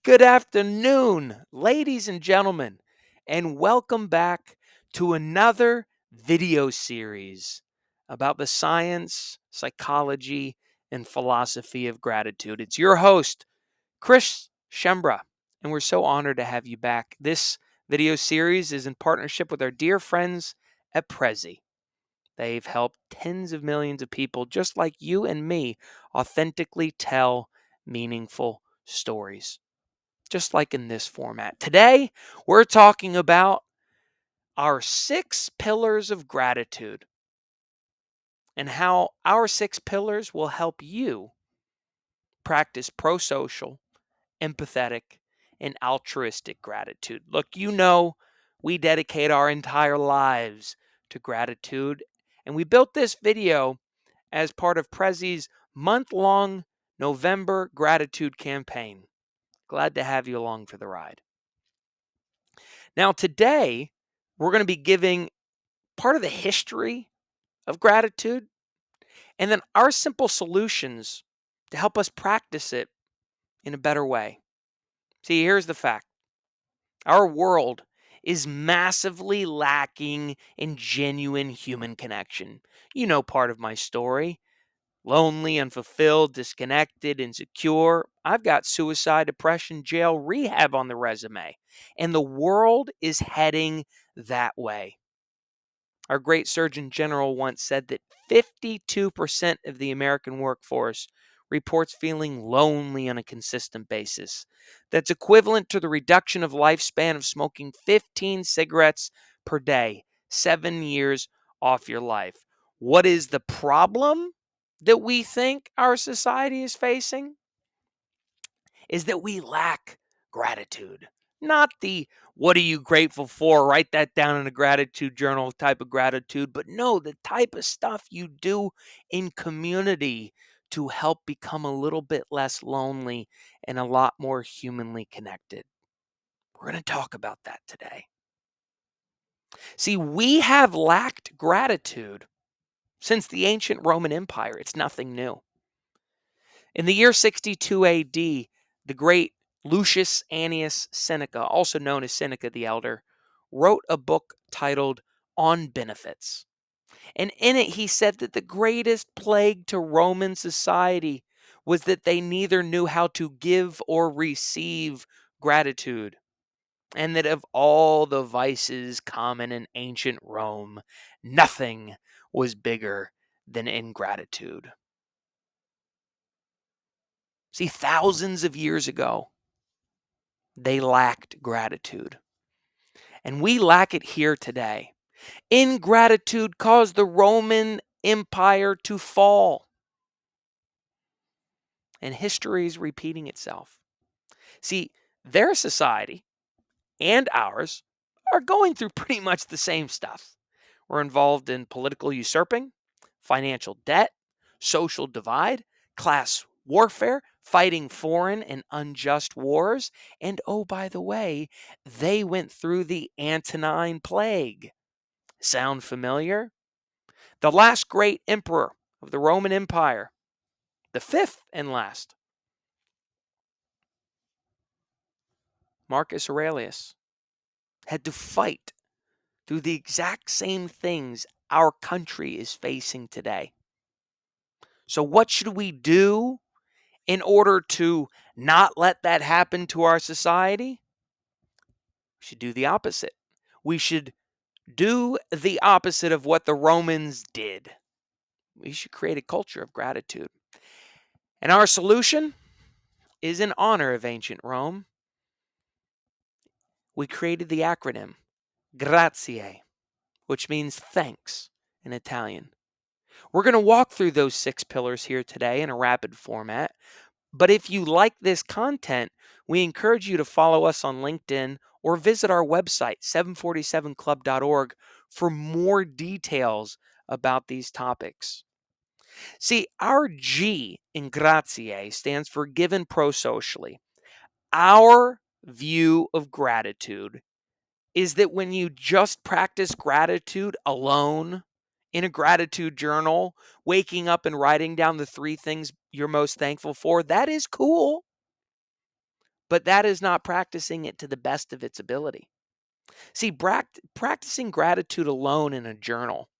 Good afternoon, ladies and gentlemen, and welcome back to another video series about the science, psychology, and philosophy of gratitude. It's your host, Chris Schembra, and we're so honored to have you back. This video series is in partnership with our dear friends at Prezi. They've helped tens of millions of people just like you and me authentically tell meaningful stories, just like in this format. Today, we're talking about our 6 pillars of gratitude and how our 6 pillars will help you practice prosocial, empathetic, and altruistic gratitude. Look, we dedicate our entire lives to gratitude, and we built this video as part of Prezi's month-long November gratitude campaign. Glad to have you along for the ride. Now, today, we're going to be giving part of the history of gratitude and then our simple solutions to help us practice it in a better way. See, here's the fact. Our world is massively lacking in genuine human connection. You know part of my story. Lonely, unfulfilled, disconnected, insecure. I've got suicide, depression, jail, rehab on the resume. And the world is heading that way. Our great Surgeon General once said that 52% of the American workforce reports feeling lonely on a consistent basis. That's equivalent to the reduction of lifespan of smoking 15 cigarettes per day, 7 years off your life. What is the problem that we think our society is facing? Is that we lack gratitude. Not the what are you grateful for? Write that down in a gratitude journal type of gratitude, but no, the type of stuff you do in community to help become a little bit less lonely and a lot more humanly connected. We're going to talk about that today. See, we have lacked gratitude since the ancient Roman Empire. It's nothing new. In the year 62 AD, the great Lucius Annius Seneca, also known as Seneca the Elder, wrote a book titled On Benefits. And in it, he said that the greatest plague to Roman society was that they neither knew how to give or receive gratitude. And that of all the vices common in ancient Rome, nothing was bigger than ingratitude. See, thousands of years ago, they lacked gratitude. And we lack it here today. Ingratitude caused the Roman Empire to fall. And history is repeating itself. See, their society and ours are going through pretty much the same stuff. We're involved in political usurping, financial debt, social divide, class warfare, fighting foreign and unjust wars, and oh, by the way, they went through the Antonine Plague. Sound familiar? The last great emperor of the Roman Empire, the fifth and last, Marcus Aurelius, had to fight through the exact same things our country is facing today. So, what should we do in order to not let that happen to our society? We should do the opposite. We should do the opposite of what the Romans did. We should create a culture of gratitude. And our solution is in honor of ancient Rome. We created the acronym GRAZIE, which means thanks in Italian. We're going to walk through those 6 pillars here today in a rapid format. But if you like this content, we encourage you to follow us on LinkedIn or visit our website, 747club.org, for more details about these topics. See, our G in Grazie stands for given prosocially. Our view of gratitude is that when you just practice gratitude alone in a gratitude journal, waking up and writing down the 3 things you're most thankful for, that is cool. but that is not practicing it to the best of its ability. See, practicing gratitude alone in a journal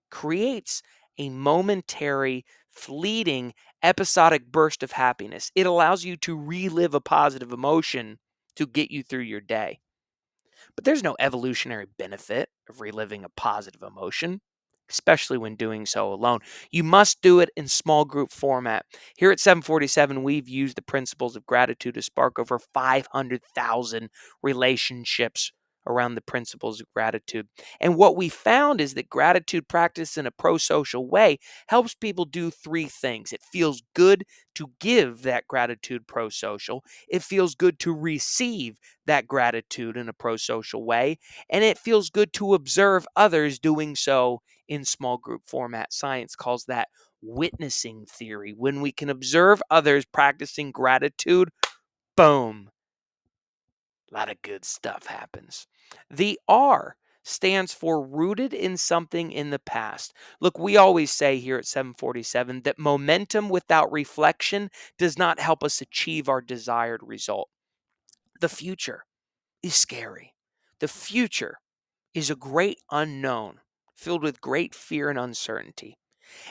creates a momentary, fleeting, episodic burst of happiness. It allows you to relive a positive emotion to get you through your day. But there's no evolutionary benefit of reliving a positive emotion, especially when doing so alone. You must do it in small group format. Here at 747, we've used the principles of gratitude to spark over 500,000 relationships around the principles of gratitude. And what we found is that gratitude practiced in a pro-social way helps people do three things. It feels good to give that gratitude pro-social. It feels good to receive that gratitude in a pro-social way, and it feels good to observe others doing so in small group format. Science calls that witnessing theory. When we can observe others practicing gratitude, boom, a lot of good stuff happens. The R stands for rooted in something in the past. Look, we always say here at 747 that momentum without reflection does not help us achieve our desired result. The future is scary. The future is a great unknown filled with great fear and uncertainty.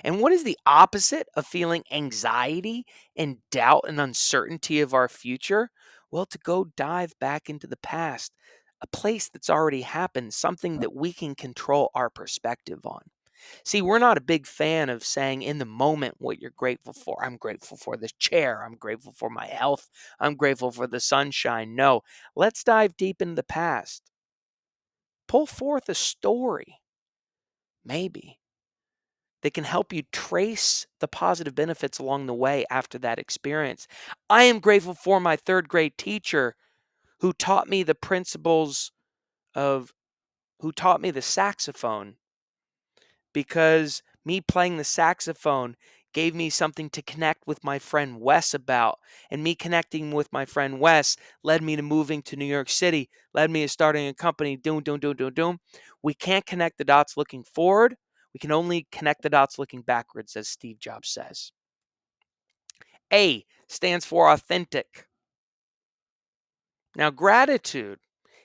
And what is the opposite of feeling anxiety and doubt and uncertainty of our future? Well, to go dive back into the past, a place that's already happened, something that we can control our perspective on. See, we're not a big fan of saying in the moment what you're grateful for. I'm grateful for this chair. I'm grateful for my health. I'm grateful for the sunshine. No, let's dive deep into the past. Pull forth a story, maybe, that can help you trace the positive benefits along the way after that experience. I am grateful for my third grade teacher who taught me the principles of, who taught me the saxophone, because me playing the saxophone gave me something to connect with my friend Wes about. And me connecting with my friend Wes led me to moving to New York City, led me to starting a company, doom, doom, doom, doom, doom. We can't connect the dots looking forward. We can only connect the dots looking backwards, as Steve Jobs says. A stands for authentic. Now, gratitude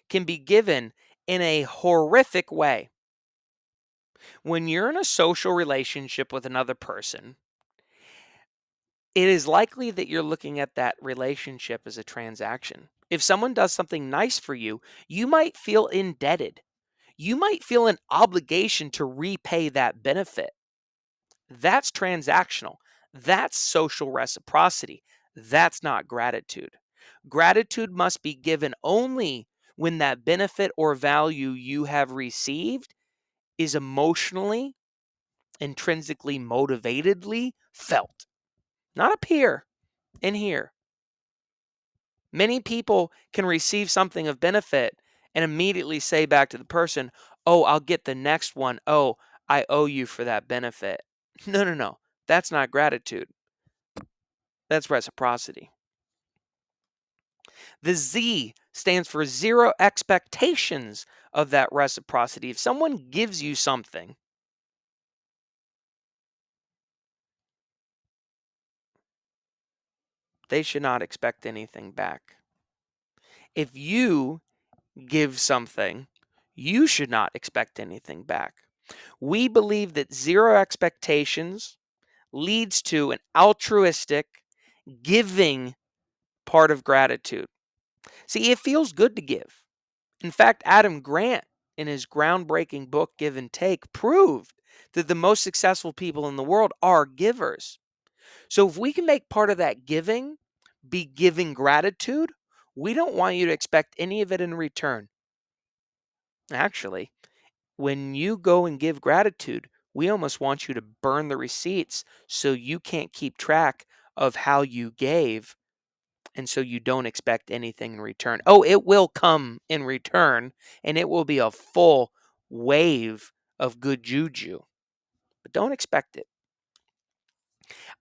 can be given in a horrific way. When you're in a social relationship with another person, it is likely that you're looking at that relationship as a transaction. If someone does something nice for you, you might feel indebted. You might feel an obligation to repay that benefit. That's transactional. That's social reciprocity. That's not gratitude. Gratitude must be given only when that benefit or value you have received is emotionally, intrinsically, motivatedly felt. Not up here, in here. Many people can receive something of benefit and immediately say back to the person, "Oh, I'll get the next one. Oh, I owe you for that benefit." No, no, no. That's not gratitude. That's reciprocity. The Z stands for zero expectations of that reciprocity. If someone gives you something, they should not expect anything back. If you give something, you should not expect anything back. We believe that zero expectations leads to an altruistic, giving part of gratitude. See, it feels good to give. In fact, Adam Grant, in his groundbreaking book, Give and Take, proved that the most successful people in the world are givers. So if we can make part of that giving be giving gratitude, we don't want you to expect any of it in return. Actually, when you go and give gratitude, we almost want you to burn the receipts so you can't keep track of how you gave, and so you don't expect anything in return. Oh, it will come in return, and it will be a full wave of good juju, but don't expect it.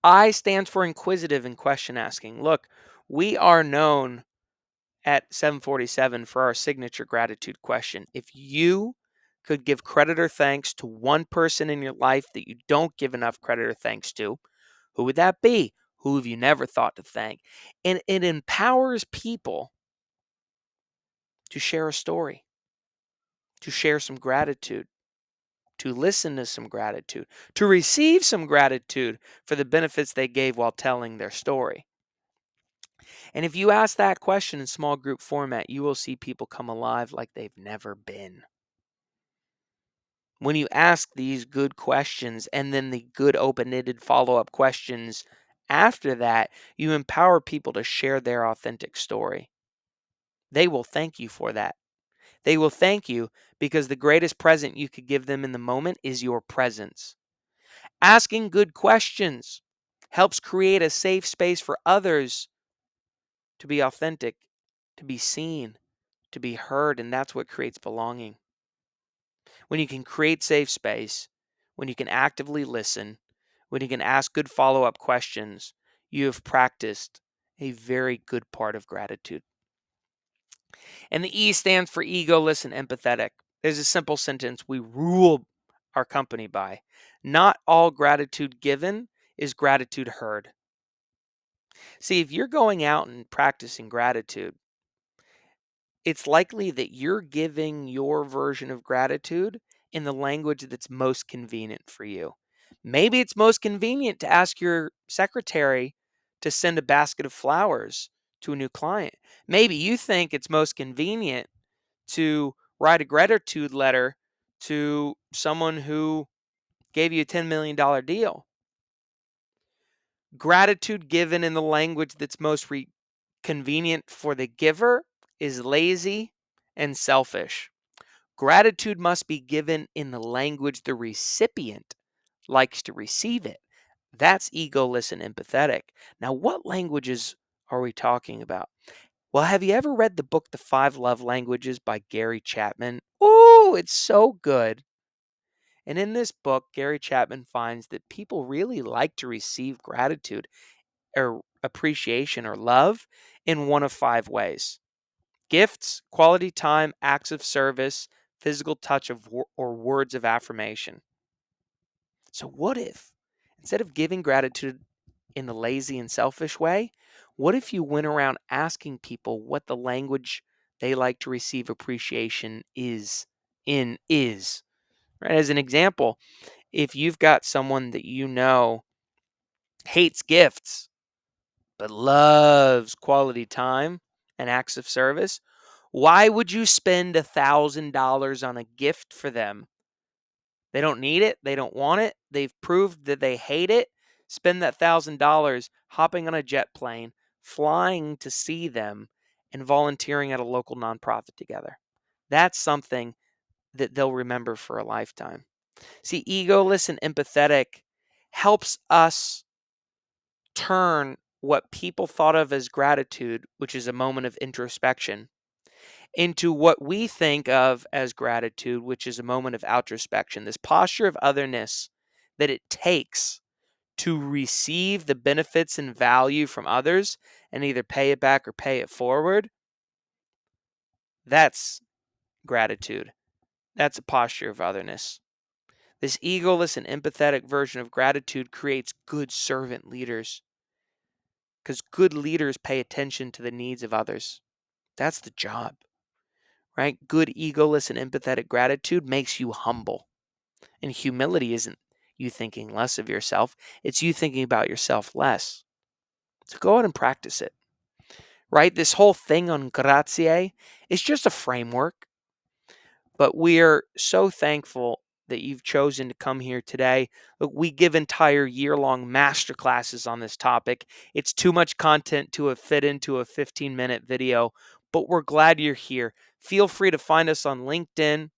I stands for inquisitive and question asking. Look, we are known at 747 for our signature gratitude question. If you could give credit or thanks to one person in your life that you don't give enough credit or thanks to, who would that be? Who have you never thought to thank? And it empowers people to share a story, to share some gratitude, to listen to some gratitude, to receive some gratitude for the benefits they gave while telling their story. And if you ask that question in small group format, you will see people come alive like they've never been. When you ask these good questions and then the good open-ended follow-up questions after that, you empower people to share their authentic story. They will thank you for that. They will thank you because the greatest present you could give them in the moment is your presence. Asking good questions helps create a safe space for others to be authentic, to be seen, to be heard, and that's what creates belonging. When you can create safe space, when you can actively listen, when you can ask good follow-up questions, you have practiced a very good part of gratitude. And the E stands for egoless and empathetic. There's a simple sentence we rule our company by. Not all gratitude given is gratitude heard. See, if you're going out and practicing gratitude, it's likely that you're giving your version of gratitude in the language that's most convenient for you. Maybe it's most convenient to ask your secretary to send a basket of flowers to a new client. Maybe you think it's most convenient to write a gratitude letter to someone who gave you a $10 million deal. Gratitude given in the language that's most convenient for the giver is lazy and selfish. Gratitude must be given in the language the recipient likes to receive it. That's egoless and empathetic. Now, what languages are we talking about? Well, have you ever read the book The 5 Love Languages by Gary Chapman? Oh, it's so good. And in this book, Gary Chapman finds that people really like to receive gratitude or appreciation or love in one of 5 ways: gifts, quality time, acts of service, physical touch or words of affirmation. So, what if instead of giving gratitude in the lazy and selfish way, what if you went around asking people what the language they like to receive appreciation is? Right? As an example, if you've got someone that you know hates gifts but loves quality time and acts of service, why would you spend $1,000 on a gift for them? They don't need it. They don't want it. They've proved that they hate it. Spend that $1,000 hopping on a jet plane, flying to see them, and volunteering at a local nonprofit together. That's something that they'll remember for a lifetime. See, egoless and empathetic helps us turn what people thought of as gratitude, which is a moment of introspection, into what we think of as gratitude, which is a moment of outrospection. This posture of otherness that it takes to receive the benefits and value from others and either pay it back or pay it forward. That's gratitude. That's a posture of otherness. This egoless and empathetic version of gratitude creates good servant leaders because good leaders pay attention to the needs of others. That's the job, right? Good egoless and empathetic gratitude makes you humble. And humility isn't you thinking less of yourself, it's you thinking about yourself less. So go out and practice it, right? This whole thing on grazie is just a framework. But we are so thankful that you've chosen to come here today. Look, we give entire year-long masterclasses on this topic. It's too much content to fit into a 15-minute video, but we're glad you're here. Feel free to find us on LinkedIn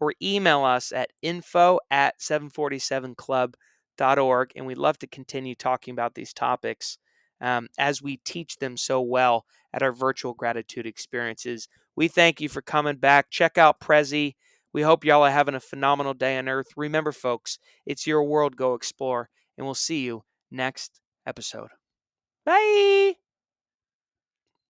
or email us at info@747club.org, and we'd love to continue talking about these topics as we teach them so well at our virtual gratitude experiences. We thank you for coming back. Check out Prezi. We hope y'all are having a phenomenal day on Earth. Remember, folks, it's your world. Go explore, and we'll see you next episode. Bye.